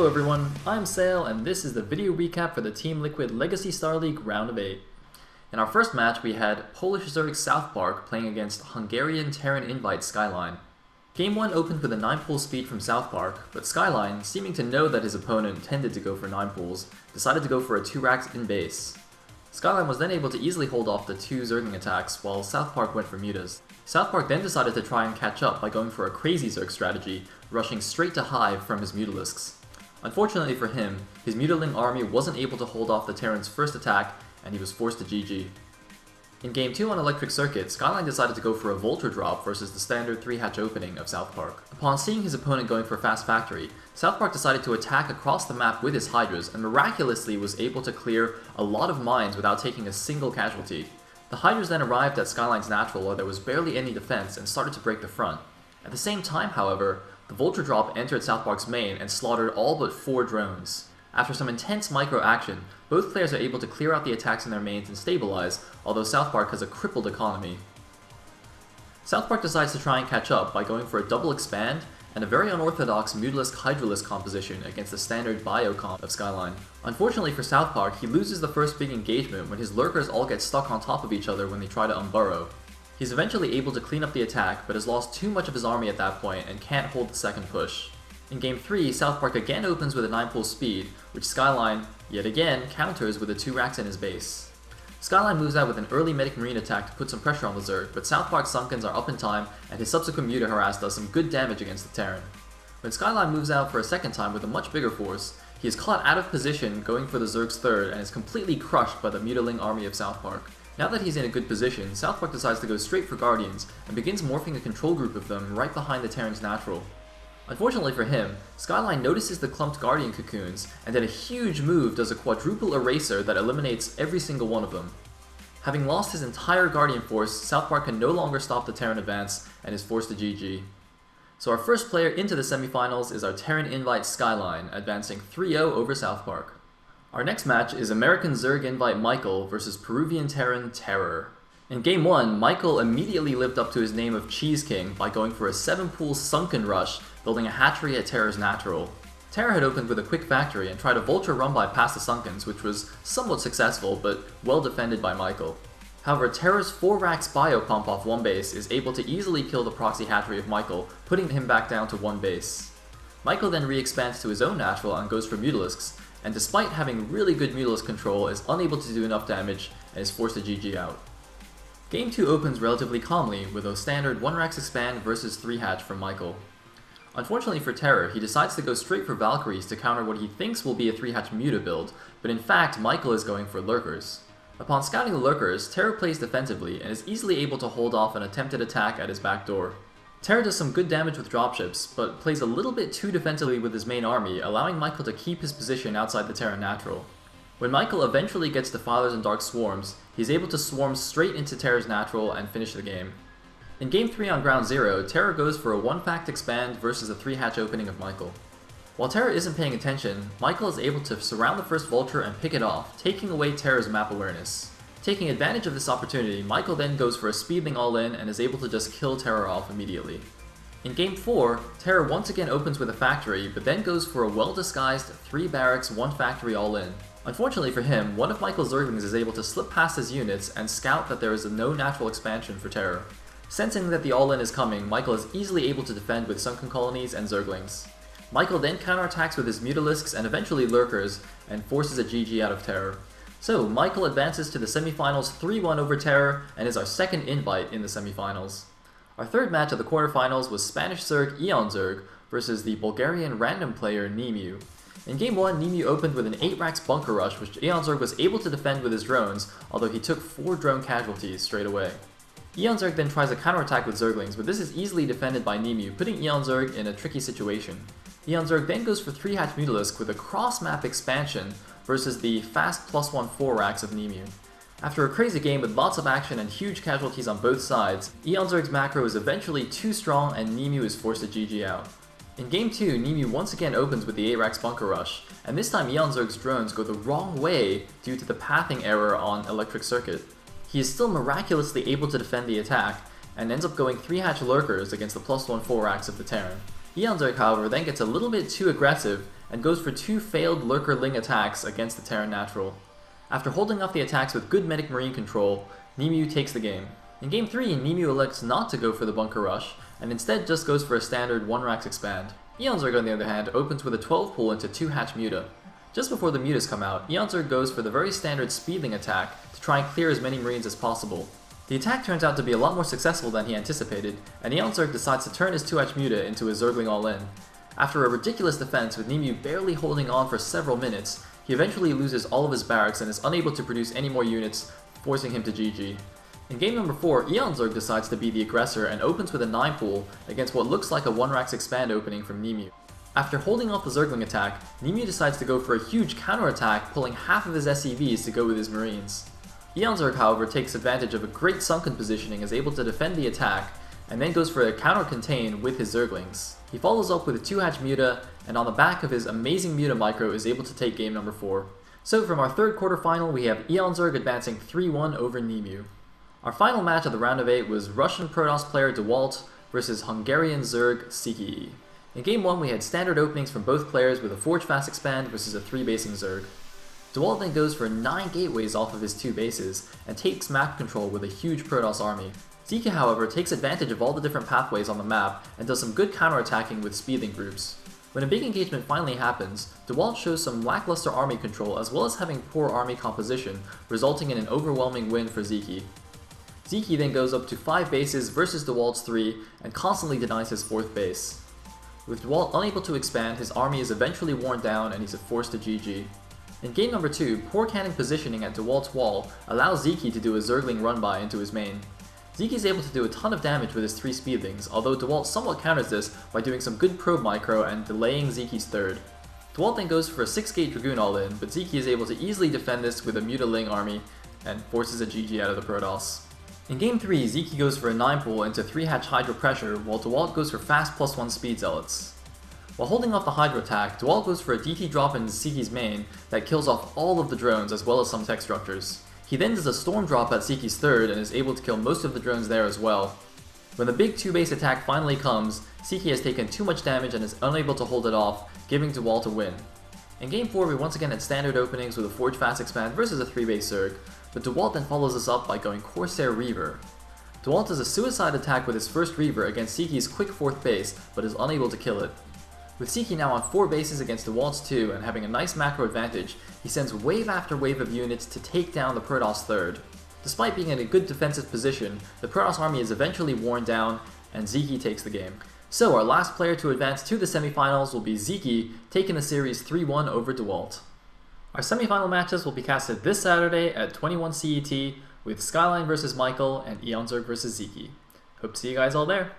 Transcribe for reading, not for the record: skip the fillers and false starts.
Hello everyone, I'm Sale, and this is the video recap for the TeamLiquid Legacy Starleague Round of 8. In our first match, we had Polish Zerg South Park playing against Hungarian Terran Invite Skyline. Game 1 opened with a 9-pool speed from South Park, but Skyline, seeming to know that his opponent tended to go for 9 pools, decided to go for a 2 racks in base. Skyline was then able to easily hold off the 2 Zerging attacks, while South Park went for mutas. South Park then decided to try and catch up by going for a crazy Zerg strategy, rushing straight to Hive from his Mutalisks. Unfortunately for him, his Mutaling army wasn't able to hold off the Terran's first attack, and he was forced to GG. In Game 2 on Electric Circuit, Skyline decided to go for a Vulture drop versus the standard 3-hatch opening of South Park. Upon seeing his opponent going for Fast Factory, South Park decided to attack across the map with his Hydras and miraculously was able to clear a lot of mines without taking a single casualty. The Hydras then arrived at Skyline's natural where there was barely any defense and started to break the front. At the same time, however, the Vulture drop entered South Park's main and slaughtered all but 4 drones. After some intense micro action, both players are able to clear out the attacks in their mains and stabilize, although South Park has a crippled economy. South Park decides to try and catch up by going for a double expand and a very unorthodox Mutalisk Hydralisk composition against the standard bio comp of Skyline. Unfortunately for South Park, he loses the first big engagement when his lurkers all get stuck on top of each other when they try to unburrow. He's eventually able to clean up the attack, but has lost too much of his army at that point and can't hold the second push. In Game 3, South Park again opens with a 9-pool speed, which Skyline, yet again, counters with a 2 racks in his base. Skyline moves out with an early Medic Marine attack to put some pressure on the Zerg, but South Park's Sunkens are up in time, and his subsequent Muta Harass does some good damage against the Terran. When Skyline moves out for a second time with a much bigger force, he is caught out of position going for the Zerg's third and is completely crushed by the Mutaling army of South Park. Now that he's in a good position, South Park decides to go straight for Guardians and begins morphing a control group of them right behind the Terran's natural. Unfortunately for him, Skyline notices the clumped Guardian cocoons, and then a huge move does a quadruple eraser that eliminates every single one of them. Having lost his entire Guardian force, South Park can no longer stop the Terran advance and is forced to GG. So our first player into the semifinals is our Terran Invite Skyline, advancing 3-0 over South Park. Our next match is American Zerg Invite Michael versus Peruvian Terran Terror. In Game 1, Michael immediately lived up to his name of Cheese King by going for a 7-pool Sunken Rush, building a hatchery at Terror's natural. Terror had opened with a quick factory and tried a Vulture run by past the Sunkens, which was somewhat successful, but well defended by Michael. However, Terror's 4 racks bio pump off 1 base is able to easily kill the proxy hatchery of Michael, putting him back down to 1 base. Michael then re-expands to his own natural and goes for Mutalisks, and despite having really good Mutalisk control, is unable to do enough damage and is forced to GG out. Game 2 opens relatively calmly with a standard 1 racks expand versus 3-hatch from Michael. Unfortunately for Terror, he decides to go straight for Valkyries to counter what he thinks will be a 3-hatch Muta build, but in fact Michael is going for Lurkers. Upon scouting the Lurkers, Terror plays defensively and is easily able to hold off an attempted attack at his back door. Terror does some good damage with dropships, but plays a little bit too defensively with his main army, allowing Michael to keep his position outside the Terran natural. When Michael eventually gets Defilers and Dark Swarms, he's able to swarm straight into Terror's natural and finish the game. In Game 3 on Ground Zero, Terror goes for a 1-fact expand versus a 3-hatch opening of Michael. While Terror isn't paying attention, Michael is able to surround the first Vulture and pick it off, taking away Terror's map awareness. Taking advantage of this opportunity, Michael then goes for a Speedling all-in and is able to just kill Terror off immediately. In Game 4, Terror once again opens with a factory, but then goes for a well-disguised 3 barracks, 1 factory all-in. Unfortunately for him, one of Michael's Zerglings is able to slip past his units and scout that there is no natural expansion for Terror. Sensing that the all-in is coming, Michael is easily able to defend with Sunken Colonies and Zerglings. Michael then counterattacks with his Mutalisks and eventually Lurkers, and forces a GG out of Terror. So, Michael advances to the semifinals 3-1 over Terror, and is our second invite in the semifinals. Our third match of the quarterfinals was Spanish Zerg Eonzerg versus the Bulgarian random player Nimu. In Game 1, Nimu opened with an 8 racks bunker rush, which Eonzerg was able to defend with his drones, although he took 4 drone casualties straight away. Eonzerg then tries a counterattack with Zerglings, but this is easily defended by Nimu, putting Eonzerg in a tricky situation. Eonzerg then goes for 3-hatch Mutalisk with a cross-map expansion versus the fast +1 4 racks of Nimu. After a crazy game with lots of action and huge casualties on both sides, Eonzerg's macro is eventually too strong and Nimu is forced to GG out. In Game 2, Nimu once again opens with the 8 racks bunker rush, and this time Eonzerg's drones go the wrong way due to the pathing error on Electric Circuit. He is still miraculously able to defend the attack, and ends up going 3-hatch Lurkers against the +1 4 racks of the Terran. Eonzerg, however, then gets a little bit too aggressive and goes for 2 failed Lurker Ling attacks against the Terran Natural. After holding off the attacks with good Medic Marine control, Nimu takes the game. In Game 3, Nimu elects not to go for the Bunker Rush, and instead just goes for a standard 1-Rax expand. Eonzerg, on the other hand, opens with a 12 pull into 2-hatch Muta. Just before the Mutas come out, Eonzerg goes for the very standard Speedling attack to try and clear as many Marines as possible. The attack turns out to be a lot more successful than he anticipated, and Eonzerg decides to turn his 2-hatch Muta into a Zergling all-in. After a ridiculous defense with Nimu barely holding on for several minutes, he eventually loses all of his barracks and is unable to produce any more units, forcing him to GG. In game number 4, Eonzerg decides to be the aggressor and opens with a 9 pull against what looks like a 1-Rax expand opening from Nimu. After holding off the Zergling attack, Nimu decides to go for a huge counterattack, pulling half of his SCVs to go with his Marines. Eonzerg, however, takes advantage of a great sunken positioning, is able to defend the attack, and then goes for a counter-contain with his Zerglings. He follows up with a 2-hatch Muta, and on the back of his amazing Muta micro is able to take game number 4. So from our third quarterfinal, we have Eonzerg advancing 3-1 over Nimu. Our final match of the round of 8 was Russian Protoss player DeWalt versus Hungarian Zerg Ziki. In game 1, we had standard openings from both players with a Forge Fast Expand versus a 3-basing Zerg. DeWalt then goes for 9 gateways off of his 2 bases, and takes map control with a huge Protoss army. Ziki, however, takes advantage of all the different pathways on the map, and does some good counterattacking with Speedling groups. When a big engagement finally happens, DeWalt shows some lackluster army control as well as having poor army composition, resulting in an overwhelming win for Ziki. Ziki then goes up to 5 bases versus DeWalt's 3, and constantly denies his 4th base. With DeWalt unable to expand, his army is eventually worn down and he's forced to GG. In game number 2, poor cannon positioning at DeWalt's wall allows Ziki to do a Zergling run-by into his main. Ziki is able to do a ton of damage with his 3 Speedlings, although DeWalt somewhat counters this by doing some good probe micro and delaying Ziki's 3rd. DeWalt then goes for a 6-gate Dragoon all-in, but Ziki is able to easily defend this with a Muta-Ling army and forces a GG out of the Protoss. In game 3, Ziki goes for a 9 pull into 3-hatch Hydro Pressure, while DeWalt goes for fast +1 Speed Zealots. While holding off the Hydro attack, DeWalt goes for a DT drop in Ziki's main that kills off all of the drones as well as some tech structures. He then does a Storm drop at Ziki's 3rd and is able to kill most of the drones there as well. When the big 2-base attack finally comes, Ziki has taken too much damage and is unable to hold it off, giving DeWalt a win. In game 4, we once again had standard openings with a Forge Fast Expand versus a 3-base Zerg, but DeWalt then follows this up by going Corsair Reaver. DeWalt does a suicide attack with his first Reaver against Ziki's quick 4th base, but is unable to kill it. With Ziki now on 4 bases against DeWalt's 2 and having a nice macro advantage, he sends wave after wave of units to take down the Protoss 3rd. Despite being in a good defensive position, the Protoss army is eventually worn down, and Ziki takes the game. So our last player to advance to the semifinals will be Ziki, taking the series 3-1 over DeWalt. Our semifinal matches will be casted this Saturday at 21 CET with Skyline vs Michael and Eonzerg vs Ziki. Hope to see you guys all there.